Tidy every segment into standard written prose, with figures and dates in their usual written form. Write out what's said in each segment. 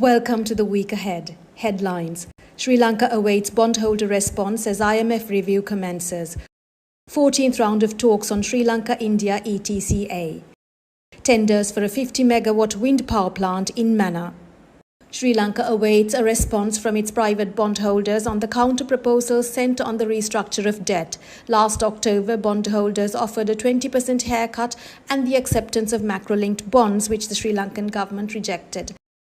Welcome to the week ahead. Headlines. Sri Lanka awaits bondholder response as IMF review commences. 14th round of talks on SL-India ETCA. Tenders for a 50-megawatt wind power plant in Mannar. Sri Lanka awaits a response from its private bondholders on the counter-proposals sent on the restructure of debt. Last October, bondholders offered a 20% haircut and the acceptance of macro-linked bonds, which the Sri Lankan government rejected.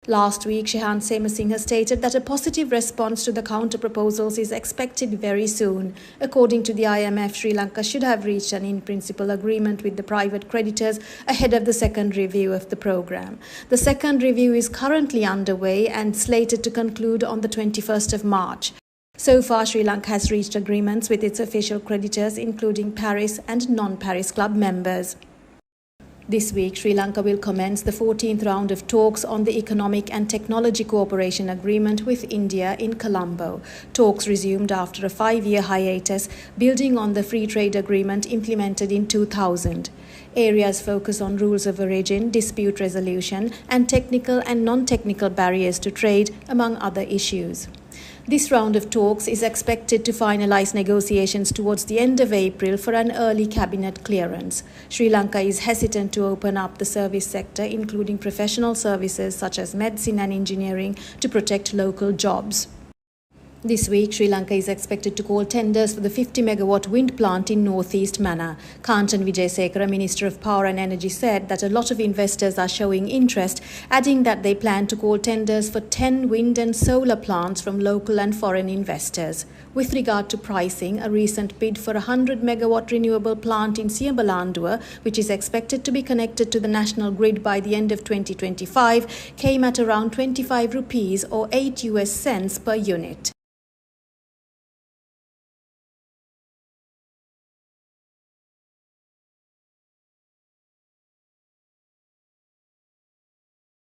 Last week, Shehan Semasinghe stated that a positive response to the counter-proposals is expected very soon. According to the IMF, Sri Lanka should have reached an in-principle agreement with the private creditors ahead of the second review of the program. The second review is currently underway and slated to conclude on the 21st of March. So far, Sri Lanka has reached agreements with its official creditors, including Paris and non-Paris Club members. This week, Sri Lanka will commence the 14th round of talks on the Economic and Technology Cooperation Agreement with India in Colombo. Talks resumed after a 5-year hiatus, building on the free trade agreement implemented in 2000. Areas focus on rules of origin, dispute resolution, and technical and non-technical barriers to trade, among other issues. This round of talks is expected to finalize negotiations towards the end of April for an early cabinet clearance. Sri Lanka is hesitant to open up the service sector, including professional services such as medicine and engineering, to protect local jobs. This week, Sri Lanka is expected to call tenders for the 50-megawatt wind plant in northeast Mannar. Kantan Wijesekara, Minister of Power and Energy, said that a lot of investors are showing interest, adding that they plan to call tenders for 10 wind and solar plants from local and foreign investors. With regard to pricing, a recent bid for a 100-megawatt renewable plant in Siembalandua, which is expected to be connected to the national grid by the end of 2025, came at around 25 rupees or 8 US cents per unit.